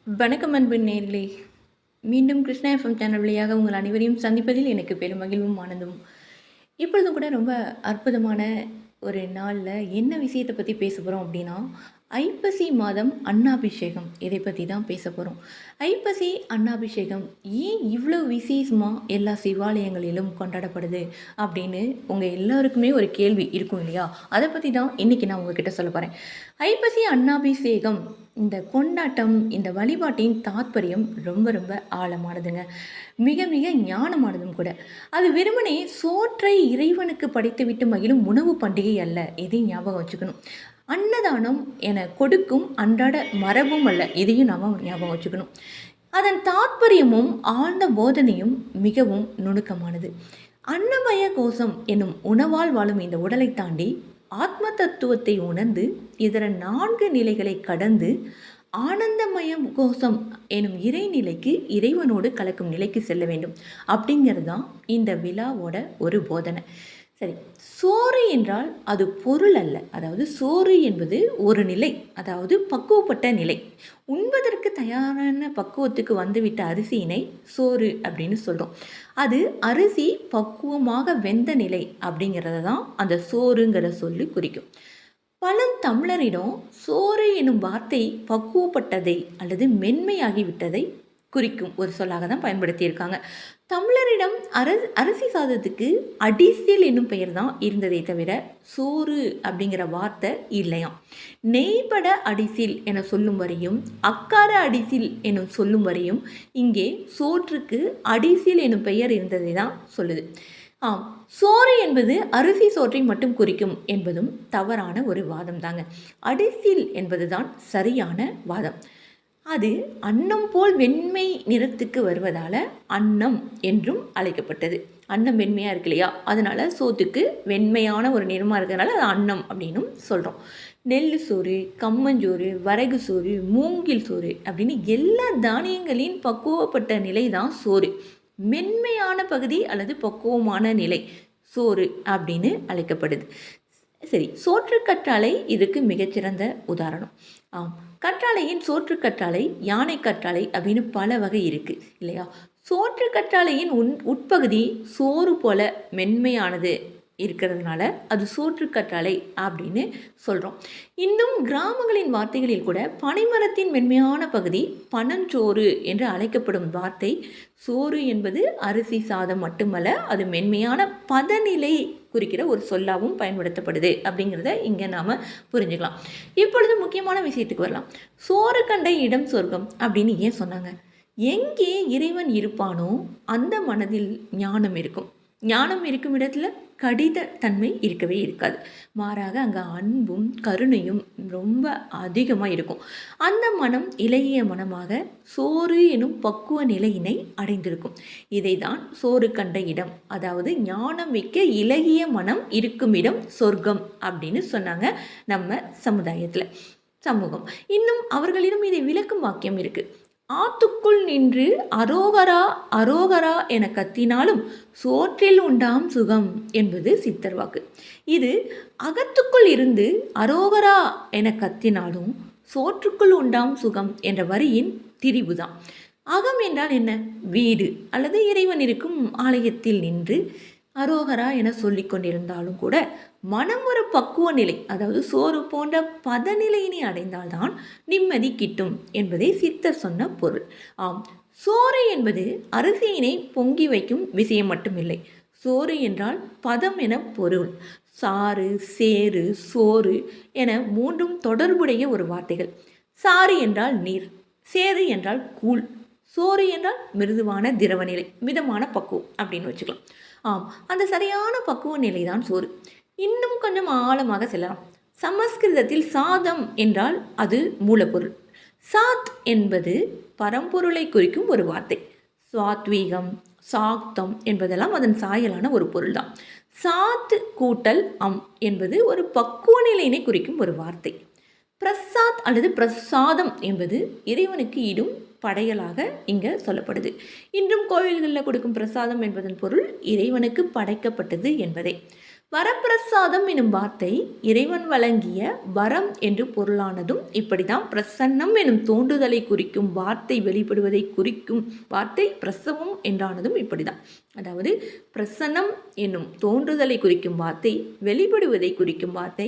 வணக்கம் அன்பு நேர்களே. மீண்டும் கிருஷ்ணா எஃப்எம் சேனல் வழியாக உங்கள் அனைவரையும் சந்திப்பதில் எனக்கு பெரும் மகிழ்வும் ஆனந்தமும். இப்பொழுதும் கூட ரொம்ப அற்புதமான ஒரு நாளில் என்ன விஷயத்தை பற்றி பேச போகிறோம் அப்படின்னா, ஐப்பசி மாதம் அன்னாபிஷேகம் இதை பற்றி தான் பேச போகிறோம். ஐப்பசி அன்னாபிஷேகம் ஏன் இவ்வளோ விசேஷமாக எல்லா சிவாலயங்களிலும் கொண்டாடப்படுது அப்படின்னு உங்கள் எல்லாருக்குமே ஒரு கேள்வி இருக்கும் இல்லையா? அதை பற்றி தான் இன்றைக்கி நான் உங்ககிட்ட சொல்ல போகிறேன். ஐப்பசி அன்னாபிஷேகம் இந்த கொண்டாட்டம், இந்த வழிபாட்டின் தாத்பரியம் ரொம்ப ரொம்ப ஆழமானதுங்க. மிக மிக ஞானமானதும் கூட. அது வெறுமனே சோற்றை இறைவனுக்கு படைத்துவிட்டு மகிழும் உணவு பண்டிகை அல்ல. இதையும் ஞாபகம் வச்சுக்கணும். அன்னதானம் என கொடுக்கும் அன்றாட மரபும் அல்ல. இதையும் நாம் ஞாபகம் வச்சுக்கணும். அதன் தாத்பரியமும் ஆழ்ந்த போதனையும் மிகவும் நுணுக்கமானது. அன்னமய கோஷம் என்னும் உணவால் வாழும் இந்த உடலை தாண்டி ஆத்ம தத்துவத்தை உணர்ந்து இதர 4 நிலைகளை கடந்து ஆனந்தமயம் கோஷம் எனும் இறைநிலைக்கு, இறைவனோடு கலக்கும் நிலைக்கு செல்ல வேண்டும் அப்படிங்கிறது தான் இந்த விழாவோட ஒரு போதனை. சரி, சோறு என்றால் அது பொருள் அல்ல. அதாவது சோறு என்பது ஒரு நிலை, அதாவது பக்குவப்பட்ட நிலை. உண்பதற்கு தயாரான பக்குவத்துக்கு வந்துவிட்ட அரிசியினை சோறு அப்படின்னு சொல்கிறோம். அது அரிசி பக்குவமாக வெந்த நிலை அப்படிங்கிறத தான் அந்த சோறுங்கிற சொல்லி குறிக்கும். பழந்தமிழரிடம் சோறு எனும் வார்த்தை பக்குவப்பட்டதை அல்லது மென்மையாகிவிட்டதை குறிக்கும் ஒரு சொல்லாக தான் பயன்படுத்தியிருக்காங்க. தமிழரிடம் அரிசி சாதத்துக்கு அடிசில் என்னும் பெயர் தான் இருந்ததை தவிர சோறு அப்படிங்கிற வார்த்தை இல்லையாம். நெய்பட அடிசில் என சொல்லும் வரையும், அக்கார அடிசில் எனும் சொல்லும் வரையும் இங்கே சோற்றுக்கு அடிசில் எனும் பெயர் இருந்ததை தான் சொல்லுது. சோறு என்பது அரிசி சோற்றை மட்டும் குறிக்கும் என்பதும் தவறான ஒரு வாதம் தாங்க. அடிசில் என்பது தான் சரியான வாதம். அது அன்னம் போல் வெண்மை நிறத்துக்கு வருவதால் அன்னம் என்றும் அழைக்கப்பட்டது. அன்னம் வெண்மையாக இருக்கு இல்லையா, அதனால் சோத்துக்கு வெண்மையான ஒரு நிறமாக இருக்கிறதுனால அது அன்னம் அப்படின்னும் சொல்கிறோம். நெல் சோறு, கம்மஞ்சோறு, வரகு சோறு, மூங்கில் சோறு அப்படின்னு எல்லா தானியங்களின் பக்குவப்பட்ட நிலை தான் சோறு. மென்மையான பகுதி அல்லது பக்குவமான நிலை சோறு அப்படின்னு அழைக்கப்படுது. சரி, சோற்று கற்றாழை இதுக்கு மிகச்சிறந்த உதாரணம். கற்றாழையின் சோற்று கற்றாழை, யானை கற்றாழை அப்படின்னு பல வகை இருக்குது இல்லையா? சோற்று கற்றாழையின் உட்பகுதி சோறு போல மென்மையானது இருக்கிறதுனால அது சோற்று கற்றாழை அப்படின்னு சொல்கிறோம். இன்னும் கிராமங்களின் வார்த்தைகளில் கூட பனைமரத்தின் மென்மையான பகுதி பனஞ்சோறு என்று அழைக்கப்படும் வார்த்தை சோறு என்பது அரிசி சாதம் மட்டுமல்ல, அது மென்மையான பதநிலை குறிக்கிற ஒரு சொல்லாகவும் பயன்படுத்தப்படுது அப்படிங்கிறத இங்கே நாம் புரிஞ்சுக்கலாம். இப்பொழுது முக்கியமான விஷயத்துக்கு வரலாம். சோறு கண்ட இடம் சொர்க்கம் அப்படின்னு ஏன் சொன்னாங்க? எங்கே இறைவன் இருப்பானோ அந்த மனதில் ஞானம் இருக்கும். ஞானம் இருக்கும் இடத்துல கடித தன்மை இருக்கவே இருக்காது. மாறாக அங்கே அன்பும் கருணையும் ரொம்ப அதிகமாக இருக்கும். அந்த மனம் இலகிய மனமாக சோறு எனும் பக்குவ நிலையினை அடைந்திருக்கும். இதை தான் சோறு கண்ட இடம், அதாவது ஞானம் மிக்க இலகிய மனம் இருக்கும் இடம் சொர்க்கம் அப்படின்னு சொன்னாங்க நம்ம சமூகம். இன்னும் அவர்களிடம் இதை விளக்கும் வாக்கியம் இருக்குது. ஆத்துக்குள் நின்று அரோகரா அரோகரா என கத்தினாலும் சோற்றில் உண்டாம் சுகம் என்பது சித்தர் வாக்கு. இது அகத்துக்குள் இருந்து அரோகரா என கத்தினாலும் சோற்றுக்குள் உண்டாம் சுகம் என்ற வரியின் திரிபுதான். அகம் என்றால் என்ன? வீடு அல்லது இறைவன் இருக்கும் ஆலயத்தில் நின்று அரோகரா என சொல்லி கொண்டிருந்தாலும் கூட மனம் ஒரு பக்குவ நிலை, அதாவது சோறு போன்ற பதநிலையினை அடைந்தால்தான் நிம்மதி கிட்டும் என்பதை சித்தர் சொன்ன பொருள். சோறு என்பது அரிசியினை பொங்கி வைக்கும் விஷயம் மட்டுமில்லை. சோறு என்றால் பதம் என பொருள். சாறு, சேறு, சோறு என 3ம் தொடர்புடைய ஒரு வார்த்தைகள். சாறு என்றால் நீர், சேறு என்றால் கூழ், சோறு என்றால் மிருதுவான திரவநிலை, மிதமான பக்குவம் அப்படின்னு வச்சுக்கலாம். அந்த சரியான பக்குவ நிலைதான் சோறு. இன்னும் கொஞ்சம் ஆழமாக செல்லலாம். சமஸ்கிருதத்தில் சாதம் என்றால் அது மூலப்பொருள். சாத் என்பது பரம்பொருளை குறிக்கும் ஒரு வார்த்தை. சாத்வீகம், சாக்தம் என்பதெல்லாம் அதன் சாயலான ஒரு பொருள் தான். சாத் கூட்டல் என்பது ஒரு பக்குவ நிலையினை குறிக்கும் ஒரு வார்த்தை. பிரசாத் அல்லது பிரசாதம் என்பது இறைவனுக்கு இடும் படையலாக இங்கே சொல்லப்படுது. இன்றும் கோவில்களில் கொடுக்கும் பிரசாதம் என்பதன் பொருள் இறைவனுக்கு படைக்கப்பட்டது என்பதே. வரப்பிரசாதம் எனும் வார்த்தை இறைவன் வழங்கிய வரம் என்று பொருளானதும் இப்படிதான். பிரசன்னம் எனும் தோன்றுதலை குறிக்கும் வார்த்தை வெளிப்படுவதை குறிக்கும் வார்த்தை பிரசவம் என்றானதும் இப்படிதான். அதாவது பிரசன்னம் என்னும் தோன்றுதலை குறிக்கும் வார்த்தை வெளிப்படுவதை குறிக்கும் வார்த்தை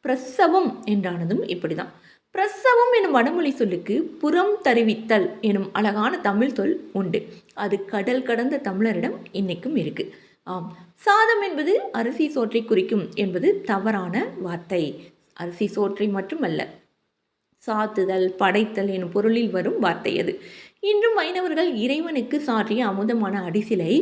பிரசவம் என்றானதும் இப்படிதான். பிரசவம் எனும் வடமொழி சொல்லுக்கு புறம் தருவித்தல் எனும் அழகான தமிழ் சொல் உண்டு. அது கடல் கடந்த தமிழரிடம் இன்னைக்கும் இருக்கு. ஆம், சாதம் என்பது அரிசி சோற்றை குறிக்கும் என்பது தவறான வார்த்தை. அரிசி சோற்றை மட்டுமல்ல, சாத்துதல் படைத்தல் எனும் பொருளில் வரும் வார்த்தை அது. இன்றும் வைணவர்கள் இறைவனுக்கு சாற்றிய அமுதமான அடிசிலை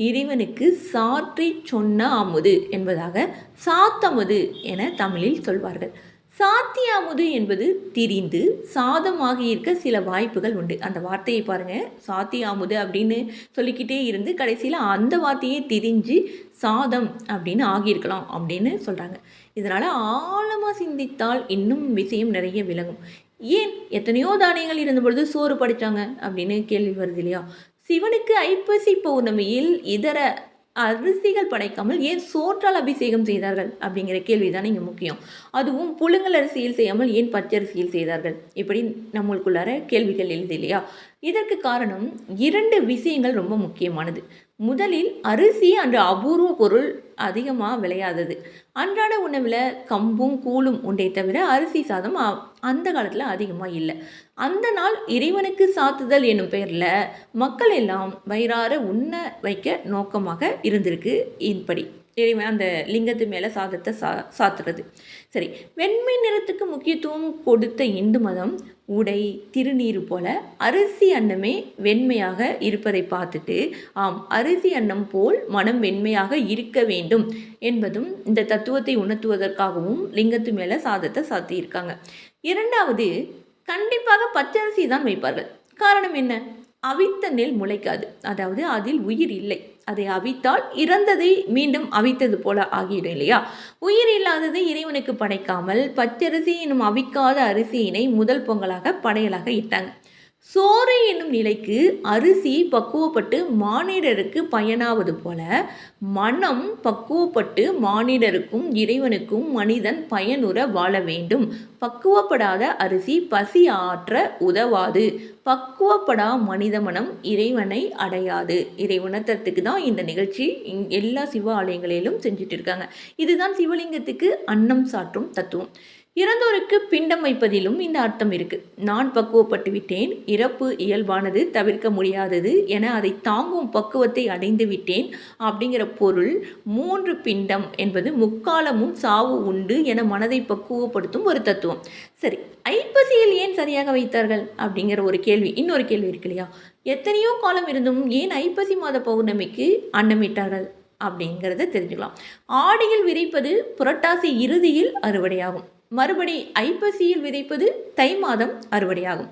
இறைவனுக்கு சாற்றி சொன்ன அமுது என்பதாக சாத்தமுது என தமிழில் சொல்வார்கள். சாத்திய அமுது என்பது திரிந்து சாதமாகி இருக்க சில வாய்ப்புகள் உண்டு. அந்த வார்த்தையை பாருங்கள், சாத்திய அமுது அப்படின்னு சொல்லிக்கிட்டே இருந்து கடைசியில் அந்த வார்த்தையே திரிஞ்சு சாதம் அப்படின்னு ஆகியிருக்கலாம் அப்படின்னு சொல்கிறாங்க. இதனால் ஆழமாக சிந்தித்தால் இன்னும் விஷயம் நிறைய விளங்கும். ஏன் எத்தனையோ தானியங்கள் இருந்த பொழுது சோறு படித்தாங்க அப்படின்னு கேள்வி வருது இல்லையா? சிவனுக்கு ஐப்பசி பௌர்ணமியில் இதர அரிசிகள் படைக்காமல் ஏன் சோற்றால் அபிஷேகம் செய்தார்கள் அப்படிங்கிற கேள்வி தான் இங்கே முக்கியம். அதுவும் புழுங்கல் அரிசியில் செய்யாமல் ஏன் பச்சரிசியில் செய்தார்கள்? இப்படி நம்மளுக்குள்ளார கேள்விகள் எழுது இல்லையா? இதற்கு காரணம் 2 விஷயங்கள் ரொம்ப முக்கியமானது. முதலில் அரிசி அன்று அபூர்வ பொருள் அதிகமாக விளையாதது. அன்றாட உணவில் கம்பும் கூழும் உண்டே தவிர அரிசி சாதம் அந்த காலத்தில் அதிகமாக இல்லை. அந்த நாள் இறைவனுக்கு சாத்துதல் என்னும் பெயரில் மக்கள் எல்லாம் வயிறார உண்ண வைக்க நோக்கமாக இருந்திருக்கு. இப்படி இறைவன் அந்த லிங்கத்து மேலே சாதத்தை சாத்துறது. சரி, வெண்மை நிறத்துக்கு முக்கியத்துவம் கொடுத்த இந்து மதம் உடை திருநீர் போல அரிசி அன்னமே வெண்மையாக இருப்பதை பார்த்துட்டு, ஆம், அரிசி அன்னம் போல் மனம் வெண்மையாக இருக்க வேண்டும் என்பதும் இந்த தத்துவத்தை உணர்த்துவதற்காகவும் லிங்கத்து மேலே சாதத்தை சாத்தியிருக்காங்க. இரண்டாவது, கண்டிப்பாக பச்சரிசி தான் வைப்பார்கள். காரணம் என்ன? அவித்த நெல் முளைக்காது, அதாவது அதில் உயிர் இல்லை. அதை அவித்தால் இறந்ததை மீண்டும் அவித்தது போல ஆகிடும் இல்லையா? உயிர் இல்லாததை இறைவனுக்கு படைக்காமல் பச்சரிசி என்னும் அவிக்காத அரிசியினை முதல் பொங்கலாக படையலாக இட்டாங்க. சோறு என்னும் நிலைக்கு அரிசி பக்குவப்பட்டு மானிடருக்கு பயனாவது போல மனம் பக்குவப்பட்டு மானிடருக்கும் இறைவனுக்கும் மனிதன் பயனுற வாழ வேண்டும். பக்குவப்படாத அரிசி பசி ஆற்ற உதவாது. பக்குவப்படா மனித மனம் இறைவனை அடையாது. இறை உணர்த்தத்துக்கு தான் இந்த நிகழ்ச்சி எல்லா சிவ ஆலயங்களிலும் செஞ்சுட்டு இருக்காங்க. இதுதான் சிவலிங்கத்துக்கு அன்னம் சாற்றும் தத்துவம். இறந்தோருக்கு பிண்டம் வைப்பதிலும் இந்த அர்த்தம் இருக்கு. நான் பக்குவப்பட்டு விட்டேன், இறப்பு இயல்பானது, தவிர்க்க முடியாதது என அதை தாங்கும் பக்குவத்தை அடைந்து விட்டேன் அப்படிங்கிற பொருள். 3 பிண்டம் என்பது முக்காலமும் சாவு உண்டு என மனதை பக்குவப்படுத்தும் ஒரு தத்துவம். சரி, ஐப்பசியில் ஏன் சரியாக வைத்தார்கள் அப்படிங்கிற ஒரு கேள்வி, இன்னொரு கேள்வி இருக்கு இல்லையா? எத்தனையோ காலம் இருந்தும் ஏன் ஐப்பசி மாத பௌர்ணமிக்கு அன்னமிட்டார்கள் அப்படிங்கிறத தெரிஞ்சுக்கலாம். ஆடியில் விதைப்பது புரட்டாசி இறுதியில் அறுவடையாகும். மறுபடி ஐப்பசியில் விதைப்பது தை மாதம் அறுவடையாகும்.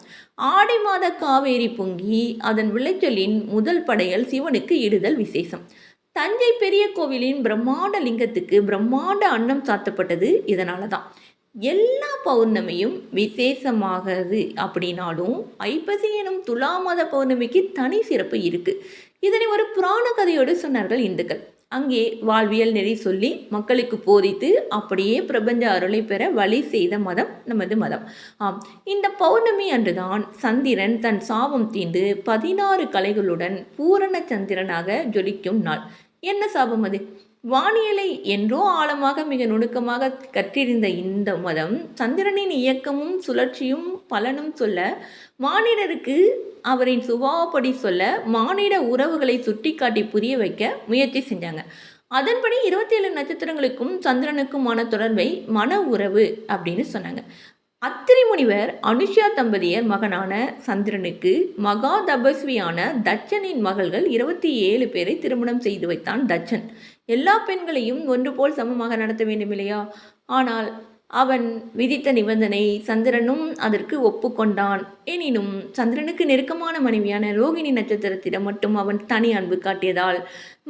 ஆடி மாத காவேரி பொங்கி அதன் விளைச்சலின் முதல் படையல் சிவனுக்கு இடுதல் விசேஷம். தஞ்சை பெரிய கோவிலின் பிரம்மாண்ட லிங்கத்துக்கு பிரம்மாண்ட அன்னம் சாத்தப்பட்டது இதனால தான். எல்லா பௌர்ணமியும் விசேஷமாகிறது அப்படின்னாலும் ஐப்பசி எனும் துலா மாத பௌர்ணமிக்கு தனி சிறப்பு இருக்குது. இதனை ஒரு புராண கதையோடு சொன்னார்கள் இந்துக்கள். அங்கே வாழ்வியல் நெறி சொல்லி மக்களுக்கு போதித்து அப்படியே பிரபஞ்ச அருளை பெற வழி செய்த மதம் நமது மதம். ஆம், இந்த பௌர்ணமி அன்றுதான் சந்திரன் தன் சாபம் தீர்ந்து 16 கலைகளுடன் பூரண சந்திரனாக ஜொலிக்கும் நாள். என்ன சாபம் அது? வானியலை என்றோ ஆழமாக மிக நுணுக்கமாக கற்றிருந்த இந்த மதம் சந்திரனின் இயக்கமும் சுழற்சியும் பலனும் சொல்ல, மானிடருக்கு அவரின் சுபாவப்படி சொல்ல, மானிட உறவுகளை சுட்டி காட்டி புரிய வைக்க முயற்சி செஞ்சாங்க. அதன்படி 27 நட்சத்திரங்களுக்கும் சந்திரனுக்குமான தொடர்பை மன உறவு அப்படின்னு சொன்னாங்க. அத்திரி முனிவர் அனுஷா தம்பதியர் மகனான சந்திரனுக்கு மகா தபஸ்வியான தட்சனின் மகள்கள் 27 பேரை திருமணம் செய்து வைத்தான் தட்சன். எல்லா பெண்களையும் ஒன்று போல் சமமாக நடத்த வேண்டும் இல்லையா? ஆனால் அவன் விதித்த நிபந்தனை சந்திரனும் அதற்கு ஒப்புக்கொண்டான். எனினும் சந்திரனுக்கு நெருக்கமான மனைவியான ரோகிணி நட்சத்திரத்திடம் மட்டும் அவன் தனி அன்பு காட்டியதால்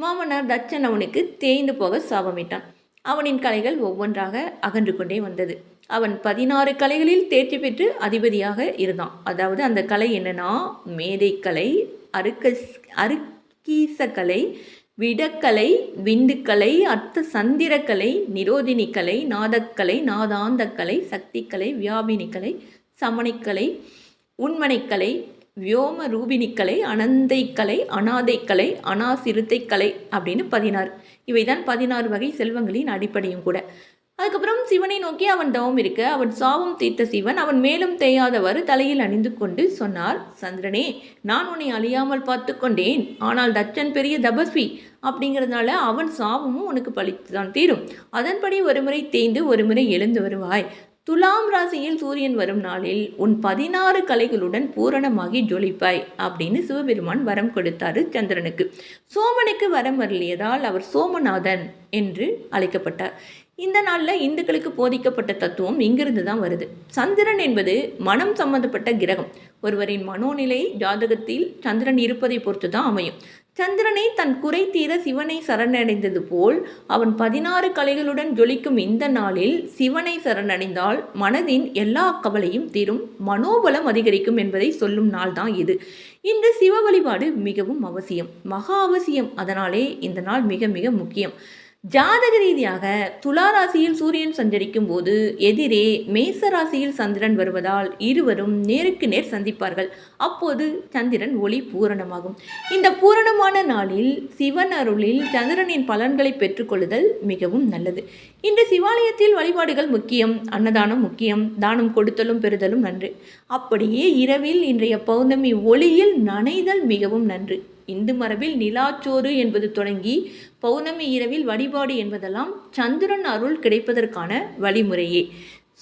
மாமனார் தட்சன் அவனுக்கு தேய்ந்து போக சாபமிட்டான். அவனின் கலைகள் ஒவ்வொன்றாக அகன்று கொண்டே வந்தது. அவன் 16 கலைகளில் தேர்ச்சி பெற்று அதிபதியாக இருந்தான். அதாவது அந்த கலை என்னன்னா, மேதை கலை, அருக்கீச கலை, விடக்கலை, விந்துக்கலை, அர்த்த சந்திரக்கலை, நிரோதினிக்கலை, நாதக்கலை, நாதாந்தக்கலை, சக்திக்கலை, வியாபினிக்கலை, சமணிக்கலை, உண்மனைக்கலை, வியோம ரூபினிக்கலை, அனந்தைக்கலை, அனாதைக்கலை, அனாசிறுத்தைக்கலை அப்படின்னு 16. இவைதான் 16 வகை செல்வங்களின் அடிப்படையும் கூட. அதுக்கப்புறம் சிவனை நோக்கி அவன் தவம் இருக்க அவன் சாபம் தீர்த்த சிவன் அவன் மேலும் தேயாதவாறு தலையில் அணிந்து கொண்டு சொன்னார், சந்திரனே, நான் உன்னை அழியாமல் பார்த்து கொண்டேன். ஆனால் தட்சன் பெரிய தபஸ்வி அப்படிங்கிறதுனால அவன் சாபமும் உனக்கு பழித்துதான் தீரும். அதன்படி ஒருமுறை தேய்ந்து ஒருமுறை எழுந்து வருவாய். துலாம் ராசியில் சூரியன் வரும் நாளில் உன் 16 கலைகளுடன் பூரணமாகி ஜொலிப்பாய் அப்படின்னு சிவபெருமான் வரம் கொடுத்தாரு சந்திரனுக்கு. சோமனுக்கு வரம் வரலியதால் அவர் சோமநாதன் என்று அழைக்கப்பட்டார். இந்த நாளில் இந்துக்களுக்கு போதிக்கப்பட்ட தத்துவம் இங்கிருந்து தான் வருது. சந்திரன் என்பது மனம் சம்பந்தப்பட்ட கிரகம். ஒருவரின் மனோநிலை ஜாதகத்தில் சந்திரன் இருப்பதை பொறுத்து தான் அமையும். சந்திரனை தன் குறை தீர சிவனை சரணடைந்தது போல் அவன் 16 கலைகளுடன் ஜொலிக்கும் இந்த நாளில் சிவனை சரணடைந்தால் மனதின் எல்லா கவலையும் தீரும், மனோபலம் அதிகரிக்கும் என்பதை சொல்லும் நாள் தான் இது. இந்த சிவ வழிபாடு மிகவும் அவசியம், மகா அவசியம். அதனாலே இந்த நாள் மிக மிக முக்கியம். ஜாதக ரீதியாக துளாராசியில் சூரியன் சஞ்சரிக்கும் போது எதிரே மேச ராசியில் சந்திரன் வருவதால் இருவரும் நேருக்கு நேர் சந்திப்பார்கள். அப்போது சந்திரன் ஒளி பூரணமாகும். இந்த பூரணமான நாளில் சிவன் அருளில் சந்திரனின் பலன்களை பெற்றுக்கொள்ளுதல் மிகவும் நல்லது. இன்று சிவாலயத்தில் வழிபாடுகள் முக்கியம், அன்னதானம் முக்கியம், தானம் கொடுத்தலும் பெறுதலும் நன்று. அப்படியே இரவில் இன்றைய பௌர்ணமி ஒளியில் நனைதல் மிகவும் நன்று. இந்து மரபில் நிலாச்சோறு என்பது தொடங்கி பௌர்ணமி இரவில் வழிபாடு என்பதெல்லாம் சந்திரன் அருள் கிடைப்பதற்கான வழிமுறையே.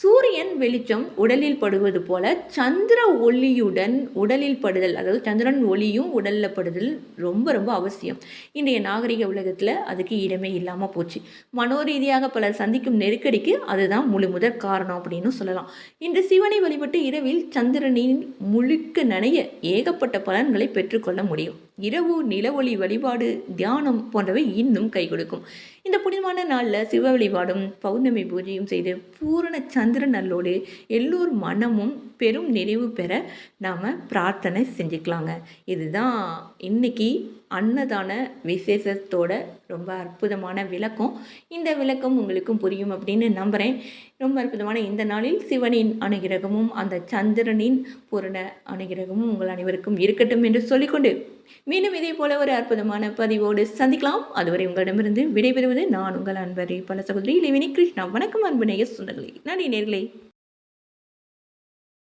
சூரியன் வெளிச்சம் உடலில் படுவது போல சந்திர ஒளியுடன் உடலில் படுதல், அதாவது சந்திரன் ஒளியும் உடலில் படுதல் ரொம்ப ரொம்ப அவசியம். இன்றைய நாகரிக உலகத்தில் அதுக்கு இடமே இல்லாமல் போச்சு. மனோரீதியாக பலர் சந்திக்கும் நெருக்கடிக்கு அதுதான் முதற் காரணம் அப்படின்னு சொல்லலாம். இன்று சிவனை வழிபட்டு இரவில் சந்திரனின் முழுக்க நனைய ஏகப்பட்ட பலன்களை பெற்றுக்கொள்ள முடியும். இரவு நிலவொளி வழிபாடு, தியானம் போன்றவை இன்னும் கை கொடுக்கும். இந்த புனிதமான நாளில் சிவ வழிபாடும் பௌர்ணமி பூஜையும் செய்து பூரண சந்திர நல்லோடு எல்லோர் மனமும் பெரும் நிறைவு பெற நாம் பிரார்த்தனை செஞ்சுக்கலாங்க. இதுதான் இன்னைக்கு அன்னதான விசேஷத்தோட ரொம்ப அற்புதமான விளக்கம். இந்த விளக்கம் உங்களுக்கும் புரியும் அப்படின்னு நம்புகிறேன். ரொம்ப அற்புதமான இந்த நாளில் சிவனின் அனுகிரகமும் அந்த சந்திரனின் பூரண அனுகிரகமும் உங்கள் அனைவருக்கும் இருக்கட்டும் என்று சொல்லிக்கொண்டு மீண்டும் இதே போல ஒரு அற்புதமான பதிவோடு சந்திக்கலாம். அதுவரை உங்களிடமிருந்து விடைபெறுவது நான் உங்கள் அன்பரே பல சகோதரி இளைவினி கிருஷ்ணா. வணக்கம் அன்பு நேய சொந்தங்களே, நன்றி நேர்களே.